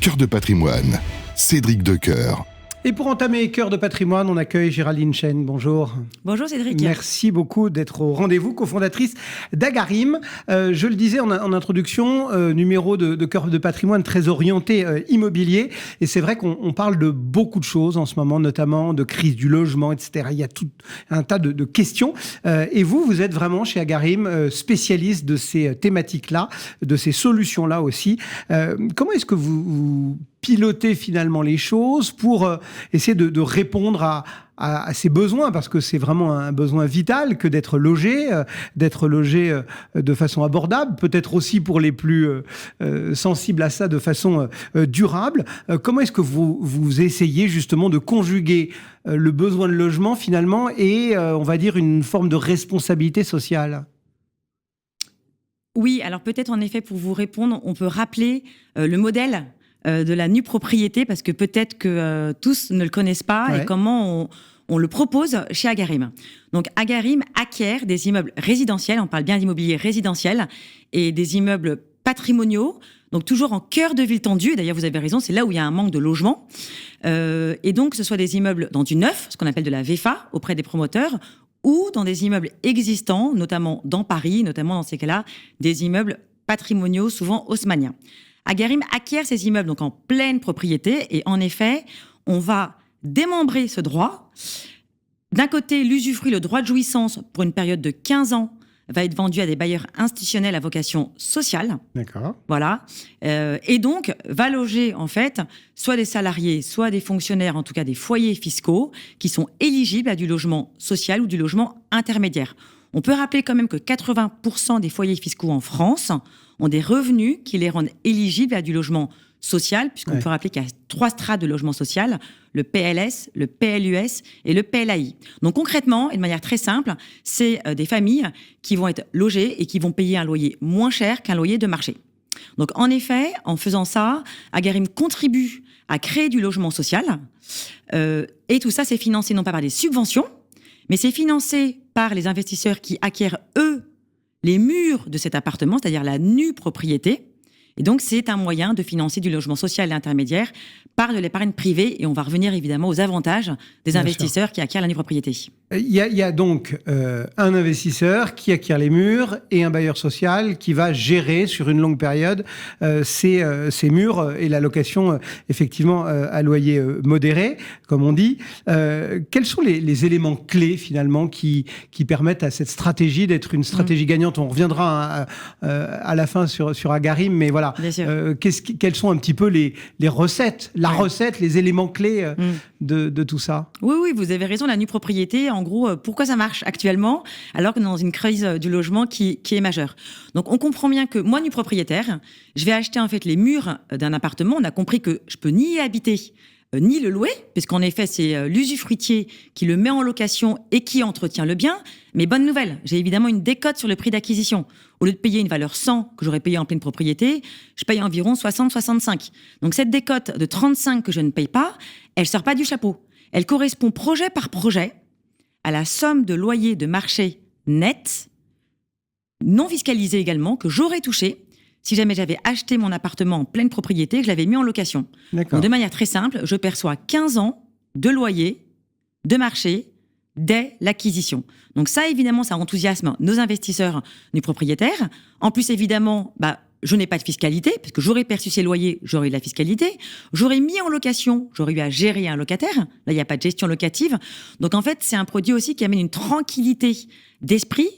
Cœur de patrimoine, Cédric Decoeur. Et pour entamer Cœur de patrimoine, on accueille Géraldine Chêne. Bonjour. Bonjour Cédric. Merci beaucoup d'être au rendez-vous, cofondatrice d'Agarim. Je le disais en introduction, numéro de Cœur de patrimoine très orienté immobilier. Et c'est vrai qu'on parle de beaucoup de choses en ce moment, notamment de crise du logement, etc. Il y a tout un tas de questions. Et vous êtes vraiment chez Agarim spécialiste de ces thématiques-là, de ces solutions-là aussi. Comment est-ce que vous pilotez finalement les choses pour essayer de répondre à ces besoins, parce que c'est vraiment un besoin vital que d'être logé de façon abordable, peut-être aussi pour les plus sensibles à ça de façon durable. Comment est-ce que vous essayez justement de conjuguer le besoin de logement finalement et on va dire une forme de responsabilité sociale ? Oui, alors peut-être en effet pour vous répondre, on peut rappeler le modèle de la nue propriété, parce que peut-être que tous ne le connaissent pas, et comment on le propose chez Agarim. Donc Agarim acquiert des immeubles résidentiels, on parle bien d'immobilier résidentiel, et des immeubles patrimoniaux, donc toujours en cœur de ville tendue. D'ailleurs, vous avez raison, c'est là où il y a un manque de logement. Et donc, que ce soit des immeubles dans du neuf, ce qu'on appelle de la VFA, auprès des promoteurs, ou dans des immeubles existants, notamment dans Paris, notamment dans ces cas-là, des immeubles patrimoniaux, souvent haussmanniens. Agarim acquiert ces immeubles donc en pleine propriété, et en effet, on va démembrer ce droit. D'un côté, l'usufruit, le droit de jouissance, pour une période de 15 ans, va être vendu à des bailleurs institutionnels à vocation sociale. D'accord. Voilà. Et donc, va loger, en fait, soit des salariés, soit des fonctionnaires, en tout cas des foyers fiscaux, qui sont éligibles à du logement social ou du logement intermédiaire. On peut rappeler quand même que 80% des foyers fiscaux en France ont des revenus qui les rendent éligibles à du logement social, puisqu'on peut rappeler qu'il y a 3 strates de logement social, le PLS, le PLUS et le PLAI. Donc concrètement, et de manière très simple, c'est des familles qui vont être logées et qui vont payer un loyer moins cher qu'un loyer de marché. Donc en effet, en faisant ça, Agarim contribue à créer du logement social, et tout ça, c'est financé non pas par des subventions, mais c'est financé par les investisseurs qui acquièrent, eux, les murs de cet appartement, c'est-à-dire la nue propriété. Et donc, c'est un moyen de financer du logement social et intermédiaire par de l'épargne privée. Et on va revenir évidemment aux avantages des investisseurs qui acquièrent la nue propriété. Il y a donc un investisseur qui acquiert les murs et un bailleur social qui va gérer sur une longue période ces murs et la location effectivement à loyer modéré, comme on dit. Quels sont les éléments clés finalement qui permettent à cette stratégie d'être une stratégie gagnante ? On reviendra à la fin sur Agarim, mais voilà. Quelles sont un petit peu les recettes, recette, les éléments clés de tout ça ? Oui, vous avez raison, la nue propriété, en gros, pourquoi ça marche actuellement alors qu'on est dans une crise du logement qui est majeure. Donc on comprend bien que moi, nue propriétaire, je vais acheter en fait les murs d'un appartement. On a compris que je peux ni y habiter, ni le louer, puisqu'en effet, c'est l'usufruitier qui le met en location et qui entretient le bien. Mais bonne nouvelle, j'ai évidemment une décote sur le prix d'acquisition. Au lieu de payer une valeur 100 que j'aurais payé en pleine propriété, je paye environ 60-65. Donc cette décote de 35 que je ne paye pas, elle sort pas du chapeau. Elle correspond projet par projet à la somme de loyer de marché net, non fiscalisé également, que j'aurais touché si jamais j'avais acheté mon appartement en pleine propriété, que je l'avais mis en location. Donc, de manière très simple, je perçois 15 ans de loyer de marché dès l'acquisition. Donc ça, évidemment, ça enthousiasme nos investisseurs, nos propriétaires. En plus, évidemment, je n'ai pas de fiscalité, parce que j'aurais perçu ces loyers, j'aurais eu de la fiscalité. J'aurais mis en location, j'aurais eu à gérer un locataire. Là, il n'y a pas de gestion locative. Donc en fait, c'est un produit aussi qui amène une tranquillité d'esprit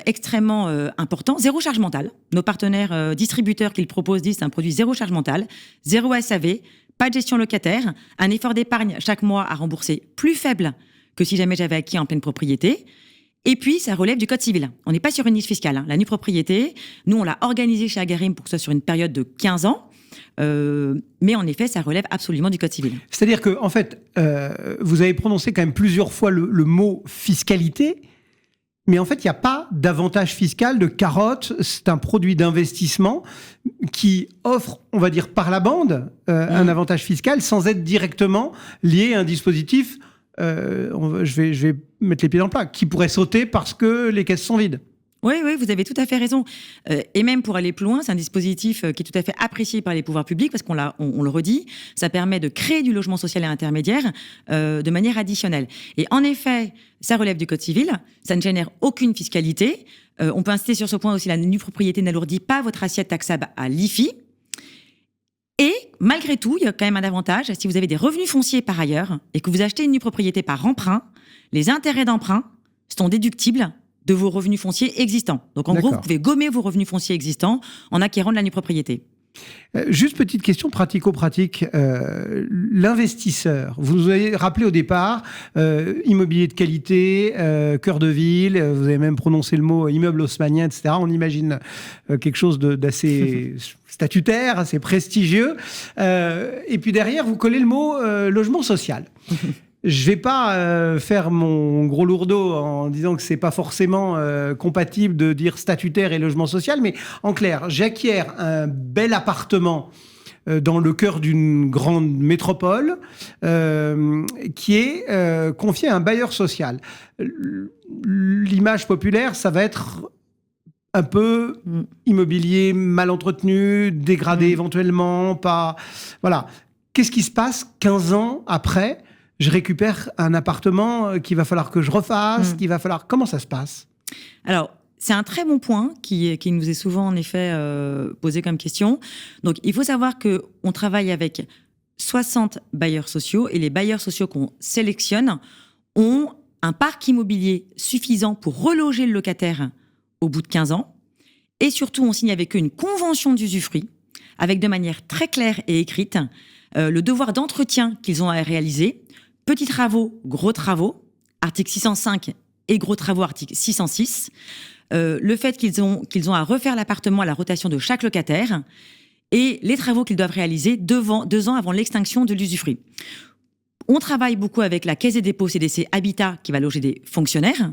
extrêmement important. Zéro charge mentale. Nos partenaires distributeurs qui le proposent disent c'est un produit zéro charge mentale, zéro SAV, pas de gestion locataire, un effort d'épargne chaque mois à rembourser plus faible que si jamais j'avais acquis en pleine propriété. Et puis, ça relève du code civil. On n'est pas sur une niche fiscale. La nue propriété, nous, on l'a organisée chez Agarim pour que ce soit sur une période de 15 ans. Mais en effet, ça relève absolument du code civil. C'est-à-dire que, en fait, vous avez prononcé quand même plusieurs fois le mot fiscalité. Mais en fait, il n'y a pas d'avantage fiscal, de carotte. C'est un produit d'investissement qui offre, on va dire, par la bande, un avantage fiscal sans être directement lié à un dispositif, je vais mettre les pieds dans le plat, qui pourrait sauter parce que les caisses sont vides. Oui, vous avez tout à fait raison. Et même pour aller plus loin, c'est un dispositif qui est tout à fait apprécié par les pouvoirs publics parce on le redit, ça permet de créer du logement social et intermédiaire de manière additionnelle. Et en effet, ça relève du Code civil, ça ne génère aucune fiscalité. On peut insister sur ce point aussi, la nue propriété n'alourdit pas votre assiette taxable à l'IFI. Et malgré tout, il y a quand même un avantage, si vous avez des revenus fonciers par ailleurs et que vous achetez une nue propriété par emprunt, les intérêts d'emprunt sont déductibles de vos revenus fonciers existants. Donc en gros, vous pouvez gommer vos revenus fonciers existants en acquérant de la nue propriété. Juste petite question pratico-pratique. L'investisseur, vous nous avez rappelé au départ, immobilier de qualité, cœur de ville, vous avez même prononcé le mot immeuble haussmannien, etc. On imagine quelque chose d'assez statutaire, assez prestigieux. Et puis derrière, vous collez le mot logement social. Je vais pas faire mon gros lourdeau en disant que c'est pas forcément compatible de dire statutaire et logement social, mais en clair, j'acquiers un bel appartement dans le cœur d'une grande métropole qui est confié à un bailleur social. L'image populaire, ça va être un peu immobilier mal entretenu, dégradé éventuellement, pas... Voilà. Qu'est-ce qui se passe 15 ans après ? Je récupère un appartement qu'il va falloir que je refasse, qu'il va falloir... Comment ça se passe ? Alors, c'est un très bon point qui nous est souvent en effet posé comme question. Donc, il faut savoir qu'on travaille avec 60 bailleurs sociaux et les bailleurs sociaux qu'on sélectionne ont un parc immobilier suffisant pour reloger le locataire au bout de 15 ans. Et surtout, on signe avec eux une convention d'usufruit avec de manière très claire et écrite le devoir d'entretien qu'ils ont à réaliser. Petits travaux, gros travaux, article 605 et gros travaux, article 606. Le fait qu'ils ont à refaire l'appartement à la rotation de chaque locataire et les travaux qu'ils doivent réaliser 2 ans avant l'extinction de l'usufruit. On travaille beaucoup avec la Caisse des dépôts CDC Habitat qui va loger des fonctionnaires.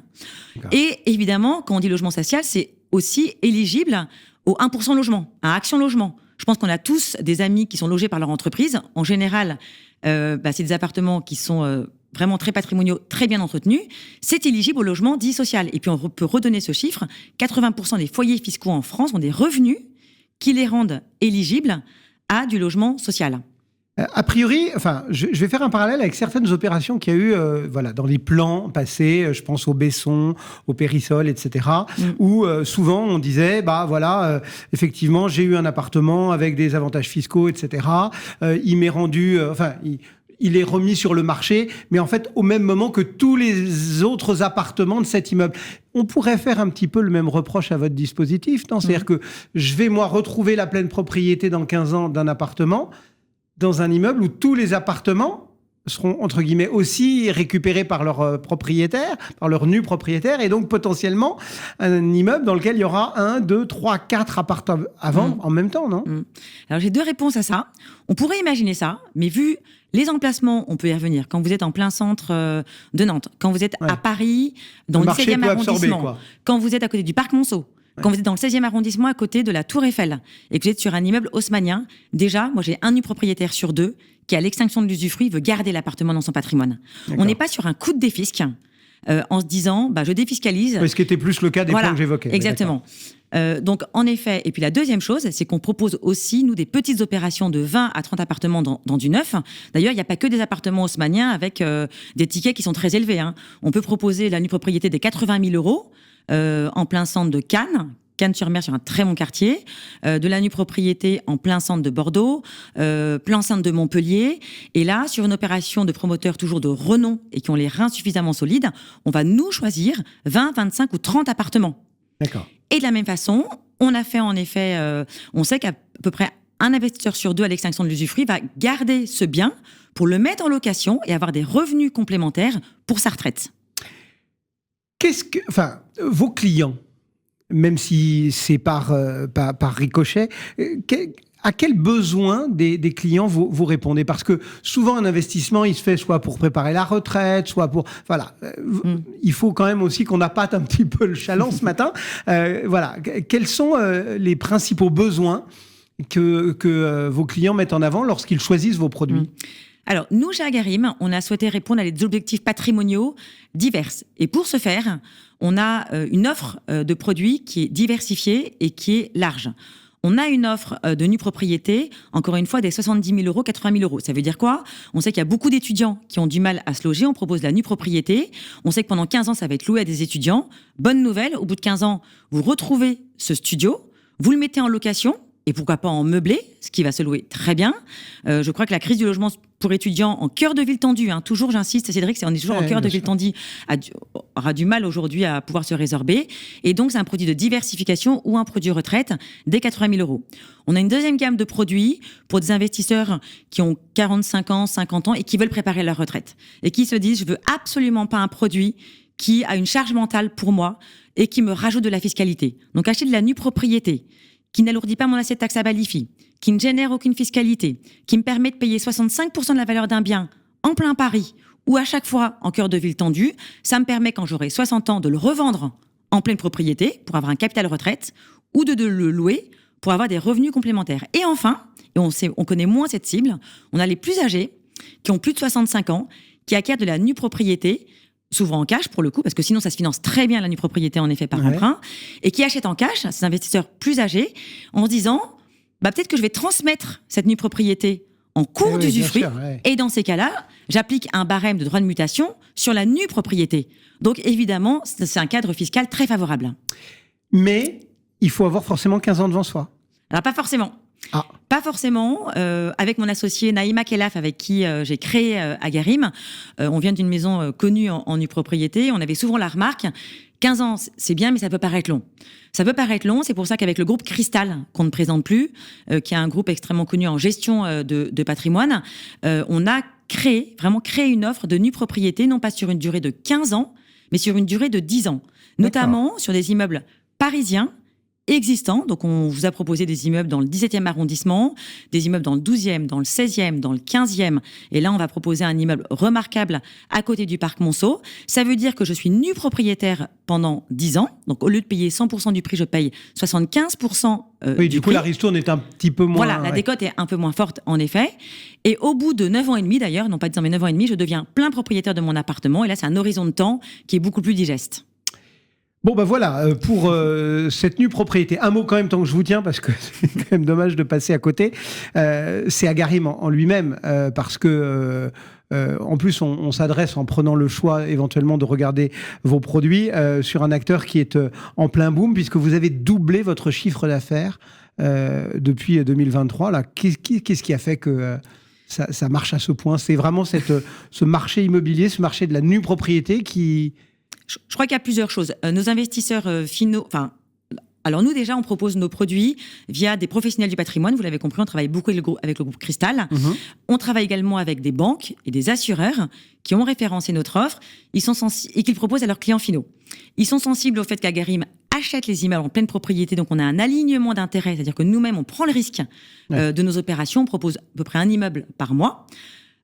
D'accord. Et évidemment, quand on dit logement social, c'est aussi éligible au 1% logement, à Action Logement. Je pense qu'on a tous des amis qui sont logés par leur entreprise. En général, c'est des appartements qui sont vraiment très patrimoniaux, très bien entretenus. C'est éligible au logement dit social. Et puis, on peut redonner ce chiffre. 80% des foyers fiscaux en France ont des revenus qui les rendent éligibles à du logement social. A priori, enfin, je vais faire un parallèle avec certaines opérations qu'il y a eu dans les plans passés, je pense au Besson, au Périsol, etc., où souvent on disait, effectivement, j'ai eu un appartement avec des avantages fiscaux, etc., il m'est rendu... il est remis sur le marché, mais en fait, au même moment que tous les autres appartements de cet immeuble. On pourrait faire un petit peu le même reproche à votre dispositif, non ? C'est-à-dire que je vais, moi, retrouver la pleine propriété dans 15 ans d'un appartement, dans un immeuble où tous les appartements seront, entre guillemets, aussi récupérés par leurs propriétaires, par leurs nus propriétaires, et donc potentiellement un immeuble dans lequel il y aura 1, 2, 3, 4 appartements à vendre en même temps, non ? Alors, j'ai 2 réponses à ça. On pourrait imaginer ça, mais vu les emplacements, on peut y revenir. Quand vous êtes en plein centre de Nantes, quand vous êtes à Paris, dans le 17e arrondissement, quand vous êtes à côté du Parc Monceau, quand vous êtes dans le 16e arrondissement, à côté de la Tour Eiffel, et que vous êtes sur un immeuble haussmannien, déjà, moi j'ai un nu propriétaire sur 2 qui, à l'extinction de l'usufruit, veut garder l'appartement dans son patrimoine. D'accord. On n'est pas sur un coup de défisque en se disant, je défiscalise. Ce qui était plus le cas des points que j'évoquais. Exactement. Donc, en effet, et puis la deuxième chose, c'est qu'on propose aussi, nous, des petites opérations de 20 à 30 appartements dans du neuf. D'ailleurs, il n'y a pas que des appartements haussmanniens avec des tickets qui sont très élevés. On peut proposer la nue propriété des 80 000 euros en plein centre de Cannes. Cannes-sur-Mer, sur un très bon quartier, de la nue propriété en plein centre de Bordeaux, plein centre de Montpellier. Et là, sur une opération de promoteurs toujours de renom et qui ont les reins suffisamment solides, on va nous choisir 20, 25 ou 30 appartements. D'accord. Et de la même façon, on a fait en effet, on sait qu'à peu près un investisseur sur 2 à l'extinction de l'usufruit va garder ce bien pour le mettre en location et avoir des revenus complémentaires pour sa retraite. Vos clients, même si c'est par ricochet, à quel besoin des clients vous répondez ? Parce que souvent, un investissement, il se fait soit pour préparer la retraite, soit pour... Voilà. Il faut quand même aussi qu'on appâte un petit peu le chaland ce matin. Quels sont les principaux besoins que vos clients mettent en avant lorsqu'ils choisissent vos produits ? Alors, nous, chez Agarim, on a souhaité répondre à des objectifs patrimoniaux divers. Et pour ce faire, on a une offre de produits qui est diversifiée et qui est large. On a une offre de nue propriété, encore une fois, des 70 000 euros, 80 000 euros. Ça veut dire quoi? On sait qu'il y a beaucoup d'étudiants qui ont du mal à se loger. On propose la nue propriété. On sait que pendant 15 ans, ça va être loué à des étudiants. Bonne nouvelle, au bout de 15 ans, vous retrouvez ce studio, vous le mettez en location, et pourquoi pas en meublé, ce qui va se louer très bien. Je crois que la crise du logement pour étudiants en cœur de ville tendue, toujours j'insiste Cédric, on est toujours en cœur de ville tendue, aura du mal aujourd'hui à pouvoir se résorber. Et donc c'est un produit de diversification ou un produit retraite dès 80 000 euros. On a une deuxième gamme de produits pour des investisseurs qui ont 45 ans, 50 ans et qui veulent préparer leur retraite. Et qui se disent, je veux absolument pas un produit qui a une charge mentale pour moi et qui me rajoute de la fiscalité. Donc acheter de la nue propriété, qui n'alourdit pas mon assiette taxable à l'IFI, qui ne génère aucune fiscalité, qui me permet de payer 65% de la valeur d'un bien en plein Paris ou à chaque fois en cœur de ville tendue, ça me permet quand j'aurai 60 ans de le revendre en pleine propriété pour avoir un capital retraite ou de le louer pour avoir des revenus complémentaires. Et enfin, et on connaît moins cette cible, on a les plus âgés qui ont plus de 65 ans, qui acquièrent de la nue propriété, souvent en cash pour le coup, parce que sinon ça se finance très bien la nue propriété en effet par emprunt, et qui achètent en cash, ces investisseurs plus âgés, en se disant peut-être que je vais transmettre cette nue propriété en cours d'usufruit, et dans ces cas-là, j'applique un barème de droit de mutation sur la nue propriété. Donc évidemment, c'est un cadre fiscal très favorable. Mais il faut avoir forcément 15 ans devant soi. Alors pas forcément. Pas forcément. Avec mon associé Naïma Kelaf, avec qui j'ai créé Agarim, on vient d'une maison connue en nue propriété. On avait souvent la remarque, 15 ans, c'est bien, mais ça peut paraître long. Ça peut paraître long, c'est pour ça qu'avec le groupe Cristal, qu'on ne présente plus, qui est un groupe extrêmement connu en gestion de patrimoine, on a vraiment créé une offre de nue propriété, non pas sur une durée de 15 ans, mais sur une durée de 10 ans. Notamment sur des immeubles parisiens, existants. Donc, on vous a proposé des immeubles dans le 17e arrondissement, des immeubles dans le 12e, dans le 16e, dans le 15e. Et là, on va proposer un immeuble remarquable à côté du parc Monceau. Ça veut dire que je suis nue propriétaire pendant 10 ans. Donc, au lieu de payer 100% du prix, je paye 75% du coup, la ristourne est un petit peu moins... Voilà, la décote est un peu moins forte, en effet. Et au bout de 9 ans et demi, d'ailleurs, non pas 10 ans, mais 9 ans et demi, je deviens plein propriétaire de mon appartement. Et là, c'est un horizon de temps qui est beaucoup plus digeste. Bon, voilà, pour cette nue propriété. Un mot quand même, tant que je vous tiens, parce que c'est quand même dommage de passer à côté. C'est Agarim en lui-même, parce que, en plus, on s'adresse en prenant le choix éventuellement de regarder vos produits sur un acteur qui est en plein boom, puisque vous avez doublé votre chiffre d'affaires depuis 2023. Là, qu'est-ce qui a fait que ça marche à ce point? C'est vraiment ce marché immobilier, ce marché de la nue propriété qui... Je crois qu'il y a plusieurs choses. Nos investisseurs finaux... Alors nous, déjà, on propose nos produits via des professionnels du patrimoine. Vous l'avez compris, on travaille beaucoup avec le groupe Cristal. On travaille également avec des banques et des assureurs qui ont référencé notre offre et qu'ils proposent à leurs clients finaux. Ils sont sensibles au fait qu'Agarim achète les immeubles en pleine propriété. Donc, on a un alignement d'intérêts. C'est-à-dire que nous-mêmes, on prend le risque de nos opérations. On propose à peu près un immeuble par mois.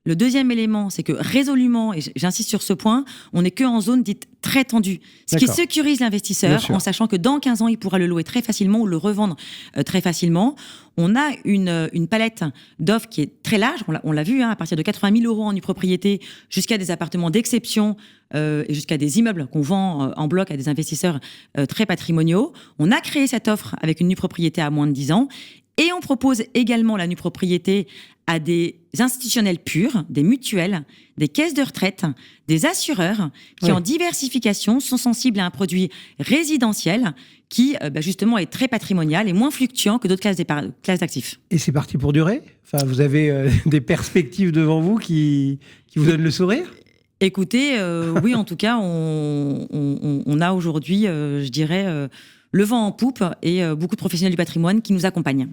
Le deuxième élément, c'est que résolument, et j'insiste sur ce point, on n'est que en zone dite très tendue. Ce qui sécurise l'investisseur en sachant que dans 15 ans, il pourra le louer très facilement ou le revendre très facilement. On a une palette d'offres qui est très large. On l'a vu, à partir de 80 000 euros en nue propriété jusqu'à des appartements d'exception et jusqu'à des immeubles qu'on vend en bloc à des investisseurs très patrimoniaux. On a créé cette offre avec une nue propriété à moins de 10 ans. Et on propose également la nue propriété à des institutionnels purs, des mutuelles, des caisses de retraite, des assureurs qui, en diversification, sont sensibles à un produit résidentiel qui, justement, est très patrimonial et moins fluctuant que d'autres classes d'actifs. Et c'est parti pour durer ? Enfin, vous avez des perspectives devant vous qui vous donnent le sourire ? Écoutez, oui, en tout cas, on a aujourd'hui, je dirais, le vent en poupe et beaucoup de professionnels du patrimoine qui nous accompagnent.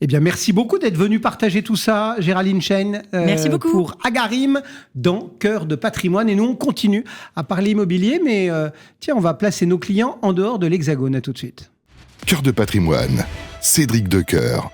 Eh bien, merci beaucoup d'être venu partager tout ça, Géraldine Chêne. Merci beaucoup. Pour Agarim dans Cœur de patrimoine. Et nous, on continue à parler immobilier, mais tiens, on va placer nos clients en dehors de l'Hexagone. À tout de suite. Cœur de patrimoine, Cédric Decoeur.